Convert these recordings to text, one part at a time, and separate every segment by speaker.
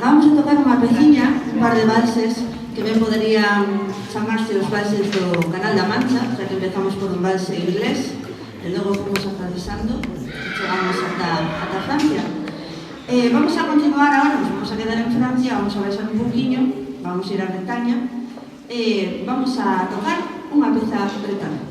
Speaker 1: Acabamos de tocar unha peciña, un par de valses que ben poderían chamarse os valses do Canal da Mancha, xa que empezamos por un valse inglés e logo fomos atravesando e chegamos ata Francia. Vamos a continuar agora, nos vamos a quedar en Francia, vamos a baixar un poquinho, vamos a ir a Bretaña e vamos a tocar unha peza bretana.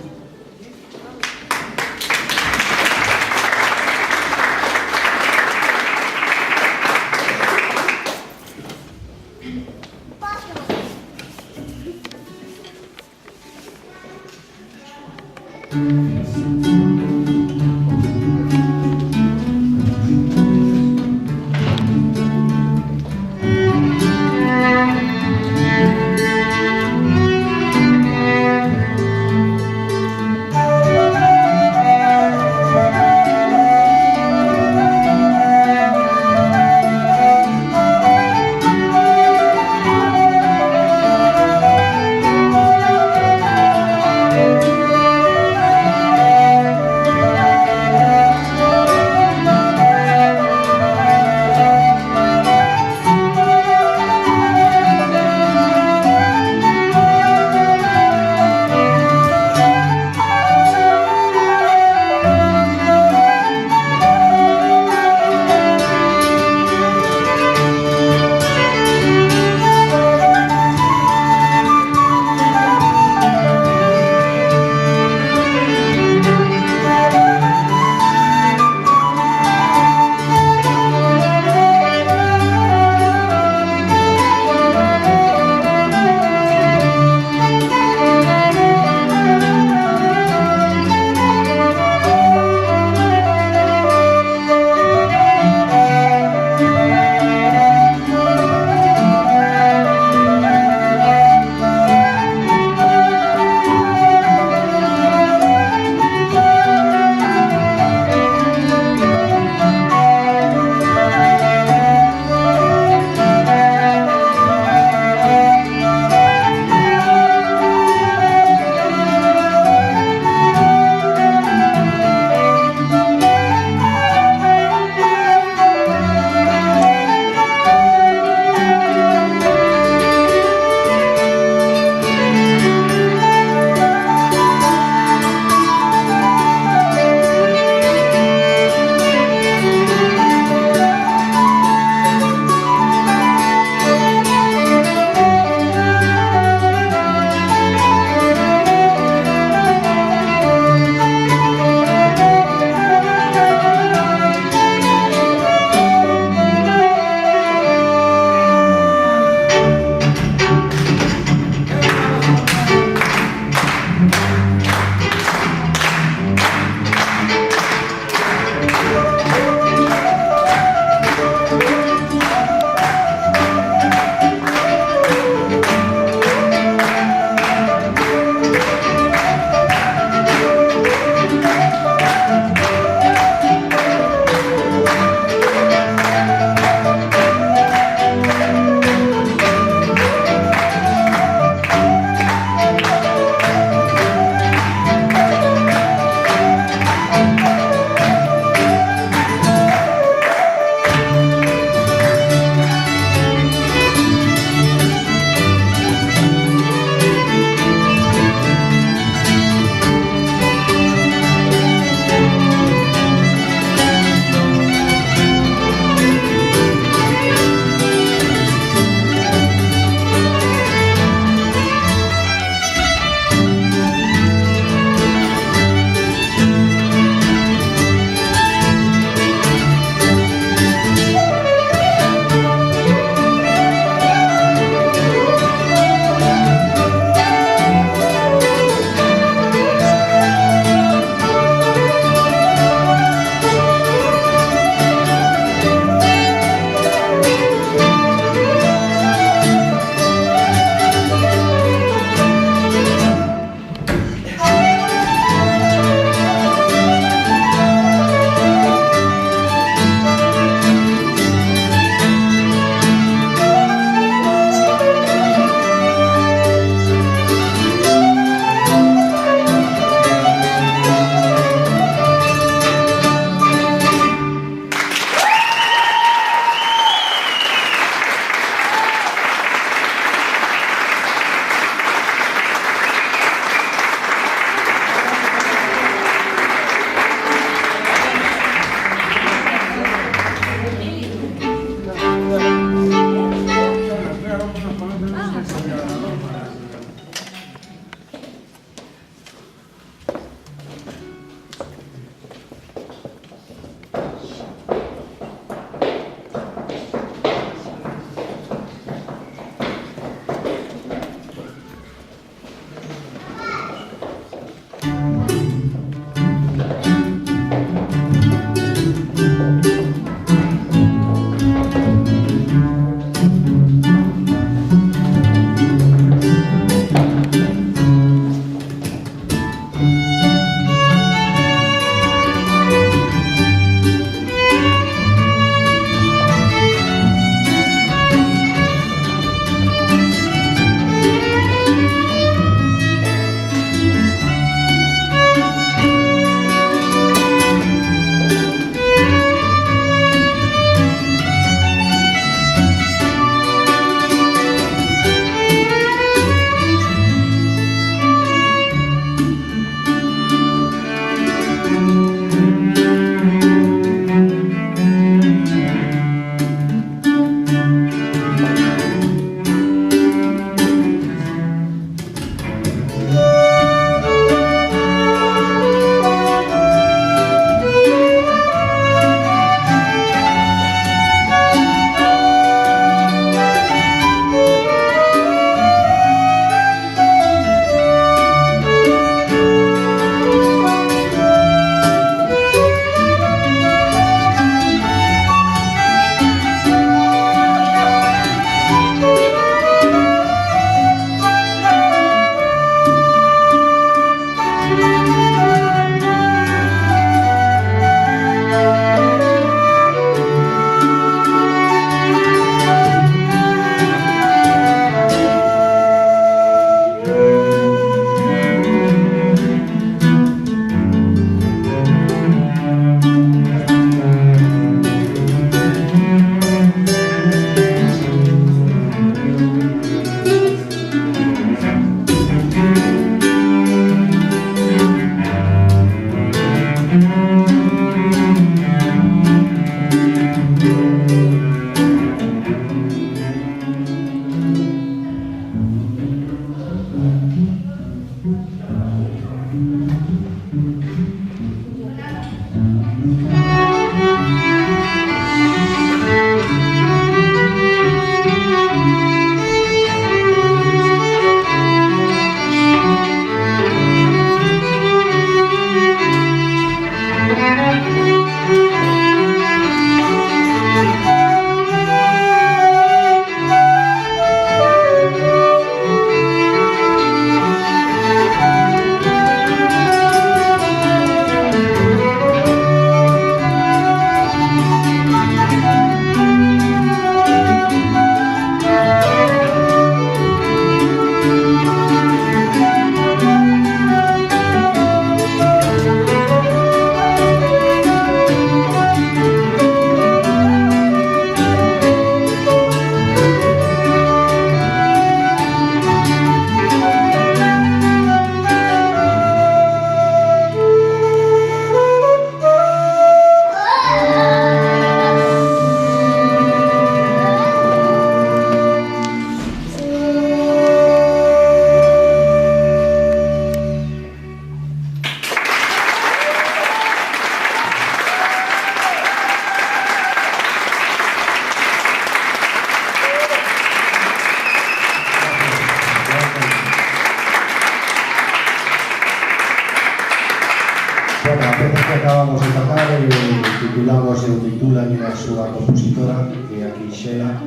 Speaker 2: titulamos Eu titula e a súa compositora, que é aquí Xela,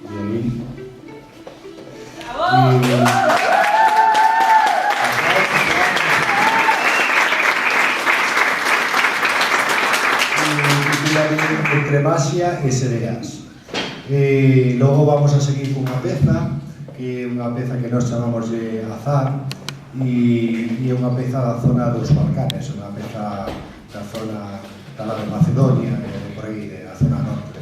Speaker 2: violín. Entre Masia e Sereas. Logo vamos a seguir cunha peza, que é unha peza que nós chamamos de Azar, e é unha peza da zona dos Balcanes, unha peza da zona de Macedonia, por aí, da zona norte.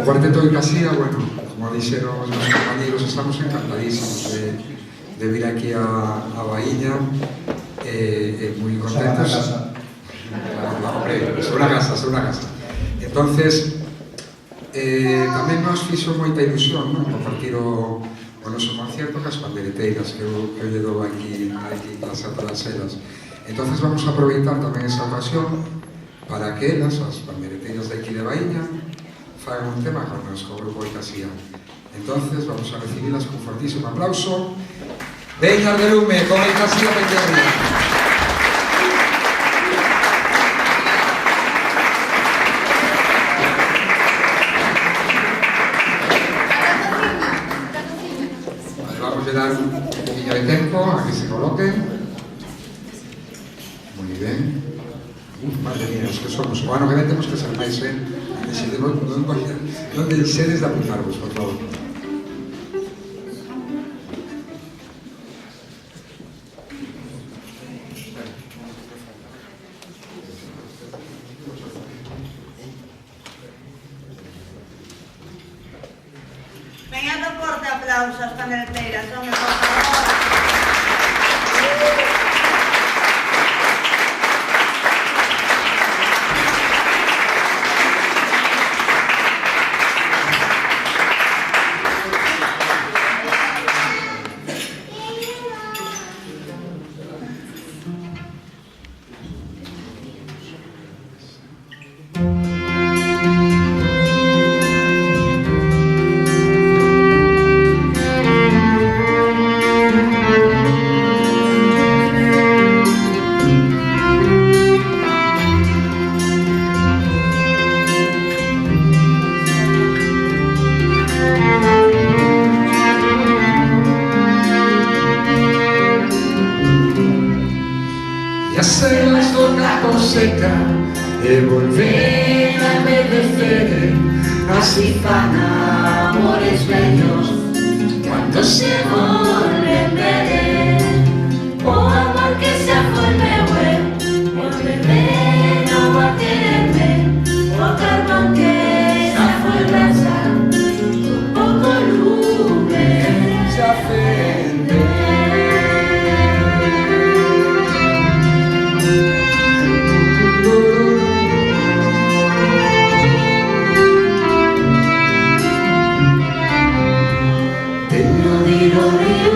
Speaker 3: Cuarteto de Casía, bueno, como dixeron os meus compañeros, estamos encantadísimos de vir aquí a Baíña, moi contentos. Hombre, segura casa. Entonces, tamén nos fixo moita ilusión, non? Compartir o noso concierto cas pandereteiras que eu lle dou aquí na Santa das Elas. Entonces vamos a aproveitar tamén esa ocasión para que elas, as pandereteiras de aquí de Baíña, fagan un tema con nos, con o Grupo de Casía. Entonces vamos a recibirlas con fortísimo aplauso. Veñas de Lume, con el Casía Pequeña. Vamos a dar un poquillo de tiempo a que se coloquen. Muy bien. Madre mía, es que somos. Bueno, que temos que ser máis, non deixedes de apuntarvos, por favor.
Speaker 1: Veñan do porte aplausos, pandereteiras, home, por favor.
Speaker 3: As elas do campo seca e volven a envejecer, así fan amores bellos cuando se volven ver. O amor que se vuelve volve no a quererme, o carbón que se fue brasa, un poco lume se ofende. Río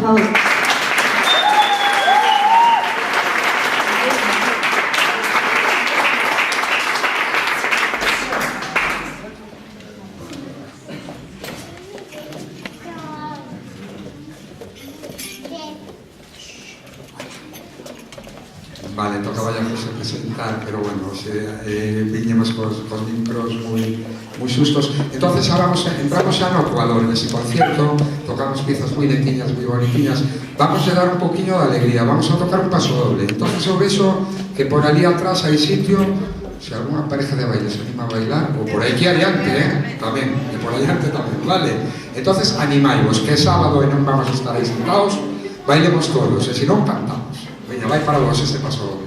Speaker 1: favor.
Speaker 3: Vale, tocaba ya José presentar, pero bueno, viñemos cos micros moi xustos. Entonces, entramos xa no Ecuador, nese concierto, tocamos piezas moi lentiñas, moi bonitiñas. Vamos a dar un poquinho de alegría, vamos a tocar un paso doble. Entonces, eu vexo que por ali atrás hai sitio, se alguna pareja de baile se anima a bailar, ou por aquí adiante, tamén, e por adiante tamén, vale? Entonces, animaivos, que é sábado e non vamos a estar aí sentados, bailemos todos, e se non, cantamos. Veña, vai para vos ese paso doble.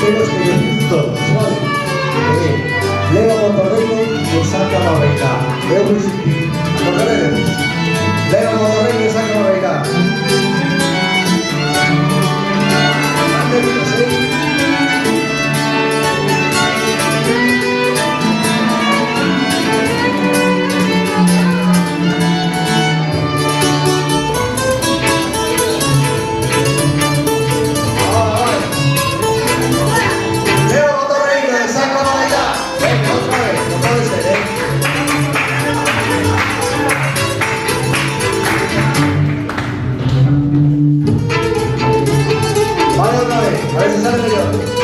Speaker 2: temos que decir todos, vale? Leva Motorreino e saca a bailar. Eu vou insistir. Acordaremos? Leva Motorreino e saca a bailar. Atentos, Vale otra vez, a ver si sale mejor.